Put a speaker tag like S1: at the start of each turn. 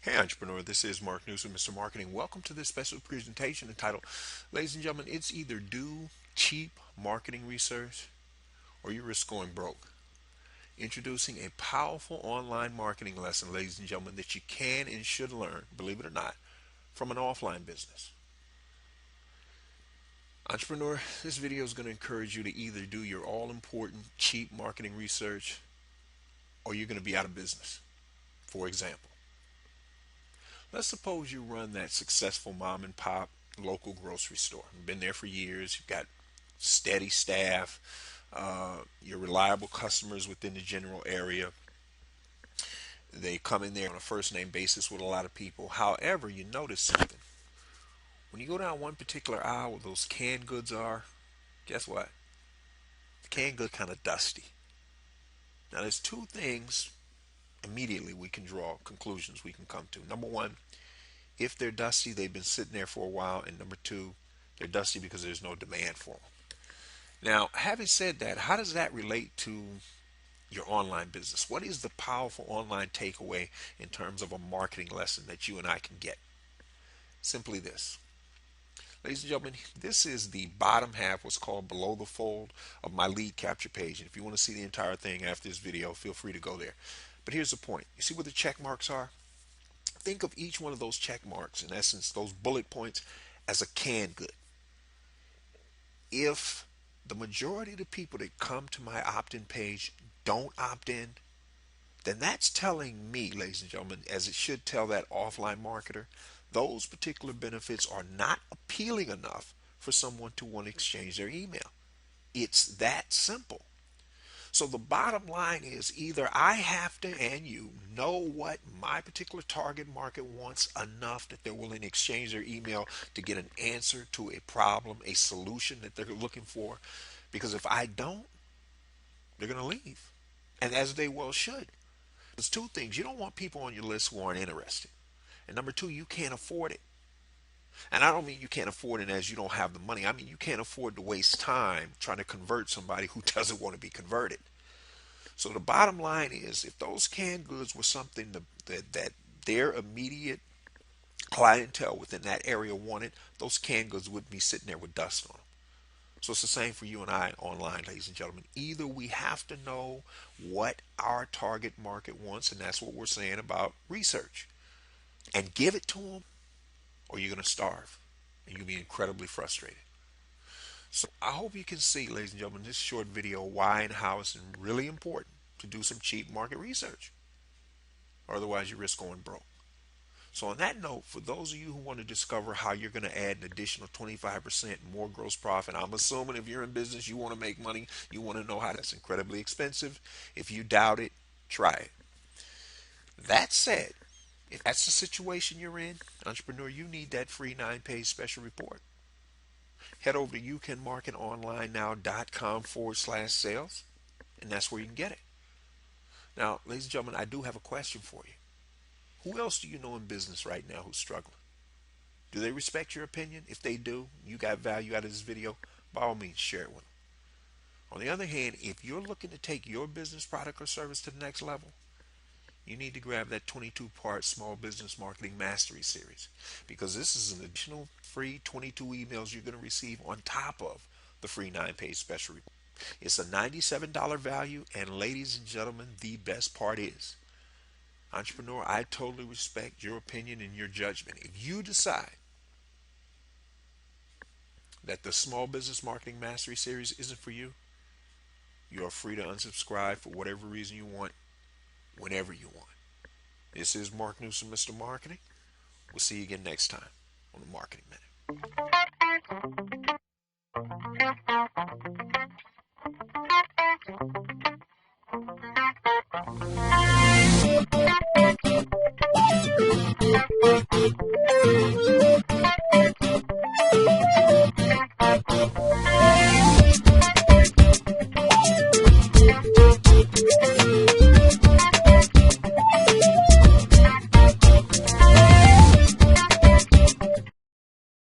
S1: Hey entrepreneur, this is Mark Newsom, Mr. Marketing. Welcome to this special presentation entitled, ladies and gentlemen, it's either do cheap marketing research or you risk going broke. Introducing a powerful online marketing lesson, ladies and gentlemen, that you can and should learn, believe it or not, from an offline business. Entrepreneur, this video is going to encourage you to either do your all important cheap marketing research or you're going to be out of business. For example, let's suppose you run that successful mom and pop local grocery store. You've been there for years. You've got steady staff. Your reliable customers within the general area. They come in there on a first name basis with a lot of people. However, you notice something. When you go down one particular aisle where those canned goods are, guess what? The canned good kind of dusty. Now there's two things immediately we can draw conclusions we can come to. Number one, if they're dusty, they've been sitting there for a while. And number two, they're dusty because there's no demand for them. Now, having said that, how does that relate to your online business? What is the powerful online takeaway in terms of a marketing lesson that you and I can get? Simply this. Ladies and gentlemen, this is the bottom half, what's called below the fold of my lead capture page. And if you want to see the entire thing after this video, feel free to go there. But here's the point. You see what the check marks are? Think of each one of those check marks, in essence, those bullet points, as a canned good. If the majority of the people that come to my opt-in page don't opt in, then that's telling me, ladies and gentlemen, as it should tell that offline marketer, those particular benefits are not appealing enough for someone to want to exchange their email. It's that simple. So the bottom line is either I have to and you know what my particular target market wants enough that they're willing to exchange their email to get an answer to a problem, a solution that they're looking for. Because if I don't, they're going to leave. And as they well should. There's two things. You don't want people on your list who aren't interested. And number two, you can't afford it. And I don't mean you can't afford it as you don't have the money. I mean you can't afford to waste time trying to convert somebody who doesn't want to be converted. So the bottom line is, if those canned goods were something that their immediate clientele within that area wanted, those canned goods wouldn't be sitting there with dust on them. So it's the same for you and I online, ladies and gentlemen. Either we have to know what our target market wants, and that's what we're saying about research, and give it to them, or you're going to starve, and you'll be incredibly frustrated. So I hope you can see, ladies and gentlemen, this short video, why and how it's really important to do some cheap market research. Or otherwise you risk going broke. So on that note, for those of you who want to discover how you're going to add an additional 25% more gross profit, I'm assuming if you're in business, you want to make money, you want to know how that's incredibly expensive. If you doubt it, try it. That said, if that's the situation you're in, entrepreneur, you need that free 9-page special report. Head over to youcanmarketonlinenow.com/sales, and that's where you can get it. Now, ladies and gentlemen, I do have a question for you. Who else do you know in business right now who's struggling? Do they respect your opinion? If they do, you got value out of this video, by all means, share it with them. On the other hand, if you're looking to take your business product or service to the next level, you need to grab that 22-part Small Business Marketing Mastery series, because this is an additional free 22 emails you're going to receive on top of the free 9-page special report. It's a $97 value, and ladies and gentlemen, the best part is, entrepreneur, I totally respect your opinion and your judgment. If you decide that the Small Business Marketing Mastery series isn't for you, you are free to unsubscribe for whatever reason you want, whenever you want. This is Mark Newsom, Mr. Marketing. We'll see you again next time on the Marketing Minute.